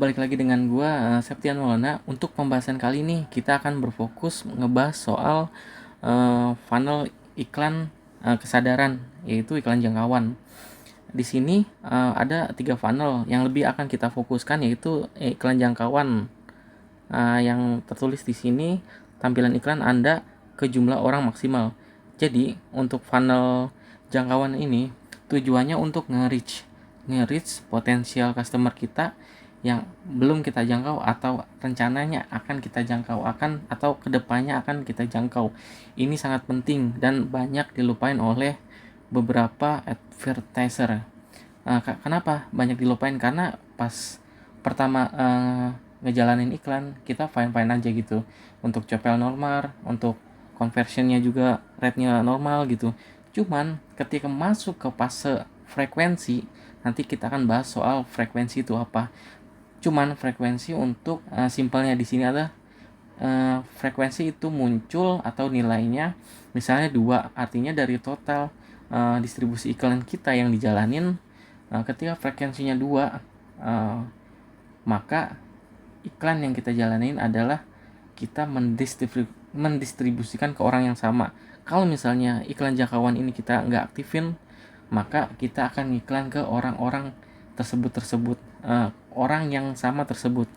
balik lagi dengan gua Septian Maulana. Untuk pembahasan kali ini kita akan berfokus ngebahas soal funnel iklan kesadaran, yaitu iklan jangkauan. Di sini ada 3 funnel yang lebih akan kita fokuskan, yaitu iklan jangkauan. Yang tertulis di sini, tampilan iklan Anda ke jumlah orang maksimal. Jadi untuk funnel jangkauan ini tujuannya untuk nge-reach potensial customer kita yang belum kita jangkau atau rencananya akan kita jangkau atau kedepannya akan kita jangkau. Ini sangat penting dan banyak dilupain oleh beberapa advertiser. Kenapa banyak dilupain? Karena pas pertama ngejalanin iklan kita fine aja gitu, untuk CPL normal, untuk conversionnya juga rate-nya normal gitu. Cuman ketika masuk ke fase frekuensi, nanti kita akan bahas soal frekuensi itu apa. Cuman frekuensi untuk simpelnya di sini adalah frekuensi itu muncul atau nilainya misalnya 2, artinya dari total distribusi iklan kita yang dijalanin, ketika frekuensinya 2, maka iklan yang kita jalanin adalah kita mendistribusikan ke orang yang sama. Kalau misalnya iklan jangkauan ini kita nggak aktifin, maka kita akan iklan ke orang-orang tersebut, orang yang sama tersebut.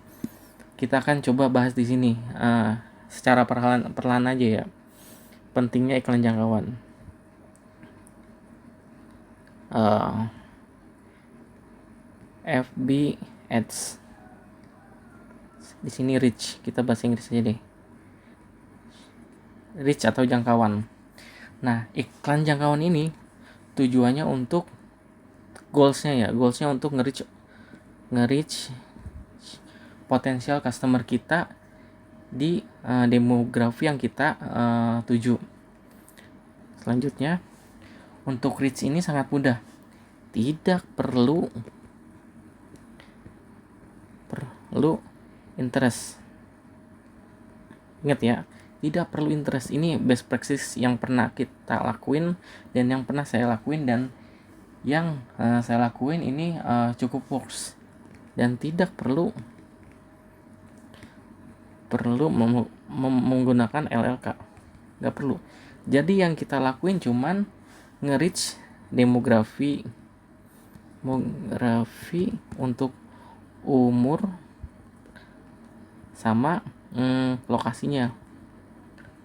Kita akan coba bahas di sini secara perlahan aja ya, pentingnya iklan jangkauan. FB Ads. Di sini reach, kita bahasa Inggris aja deh. Reach atau jangkauan. Nah, iklan jangkauan ini tujuannya untuk goalsnya untuk nge-reach potensial customer kita di demografi yang kita tuju. Selanjutnya, untuk reach ini sangat mudah. Tidak perlu interest. Ingat ya, tidak perlu interest. Ini best practice yang pernah kita lakuin dan yang pernah saya lakuin, dan yang saya lakuin ini cukup works dan tidak perlu menggunakan LLK. Nggak perlu. Jadi yang kita lakuin cuman nge-reach demografi untuk umur sama lokasinya.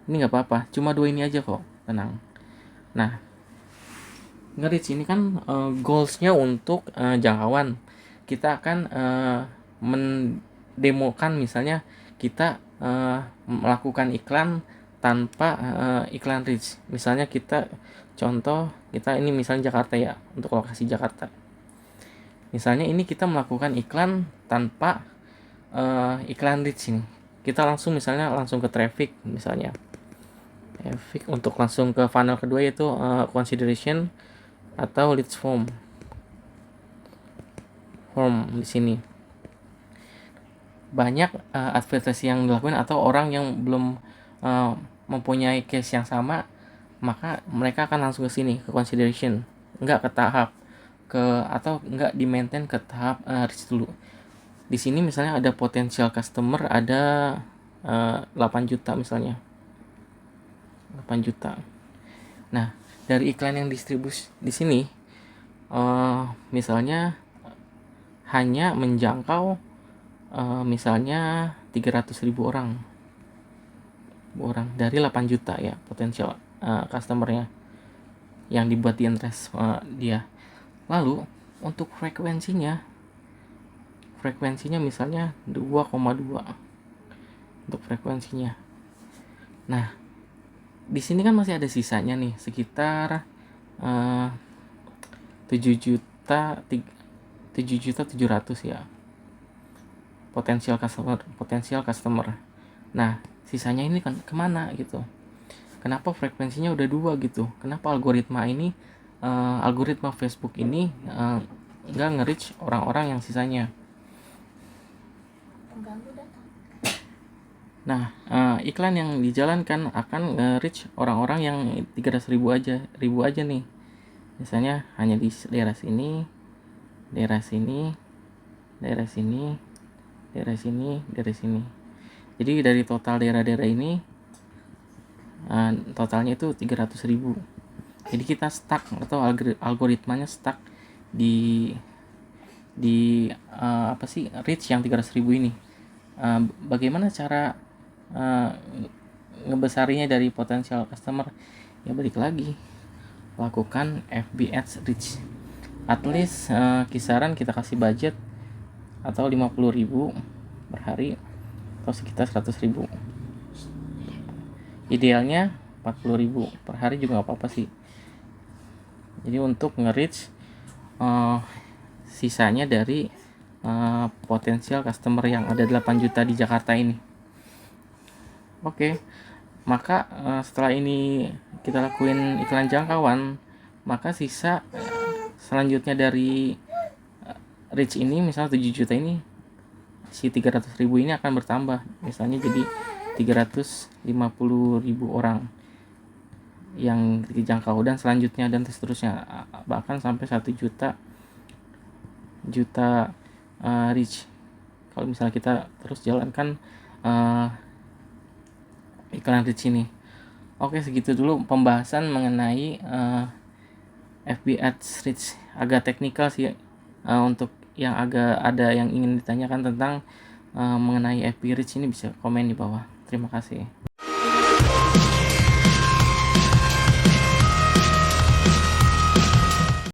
Ini nggak apa-apa, cuma 2 ini aja kok, tenang. Nah, nge-reach ini kan goalsnya untuk jangkauan. Kita akan mendemokan, misalnya kita melakukan iklan tanpa iklan reach. Misalnya kita ini misalnya Jakarta ya, untuk lokasi Jakarta. Misalnya ini kita melakukan iklan tanpa iklan reach ini. Kita langsung ke traffic misalnya. Traffic untuk langsung ke funnel kedua, yaitu consideration atau leads form di sini. Banyak advertising yang dilakukan atau orang yang belum mempunyai case yang sama, maka mereka akan langsung ke sini, ke consideration, enggak ke tahap atau enggak di maintain ke tahap reach dulu. Di sini misalnya ada potensial customer ada 8 juta misalnya. 8 juta. Nah, dari iklan yang distribusi di sini misalnya hanya menjangkau misalnya 300.000 orang dari 8 juta ya potensial customernya yang dibuat di interest dia. Lalu untuk frekuensinya misalnya 2,2 untuk frekuensinya. Nah, di sini kan masih ada sisanya nih, sekitar 7.700.000 ya potensial customer. Nah, sisanya ini kan kemana gitu? Kenapa frekuensinya udah 2 gitu? Kenapa algoritma Facebook ini nggak nge-reach orang-orang yang sisanya? Nah, iklan yang dijalankan akan nge-reach orang-orang yang 300.000 aja nih. Misalnya hanya di daerah sini, daerah sini, daerah sini, dari sini. Jadi dari total daerah-daerah ini totalnya itu 300.000. Jadi kita stuck atau algoritmanya stuck di apa sih, reach yang 300.000 ini. Bagaimana cara ngebesarinya dari potensial customer? Ya balik lagi, lakukan FB Ads reach. At least kisaran kita kasih budget atau 50.000 per hari atau sekitar 100.000. Idealnya 40.000 per hari juga nggak apa-apa sih. Jadi untuk nge-reach sisanya dari potensial customer yang ada 8 juta di Jakarta ini. Oke, maka setelah ini kita lakuin iklan jangkauan, maka sisa selanjutnya dari reach ini, misalnya 7 juta ini, si 300.000 ini akan bertambah, misalnya jadi 350.000 orang yang dijangkau, dan selanjutnya dan seterusnya, bahkan sampai 1 juta reach kalau misalnya kita terus jalankan iklan reach ini. Oke, segitu dulu pembahasan mengenai FB Ads reach. Agak teknikal sih, untuk yang agak ada yang ingin ditanyakan tentang mengenai FB reach ini bisa komen di bawah. Terima kasih.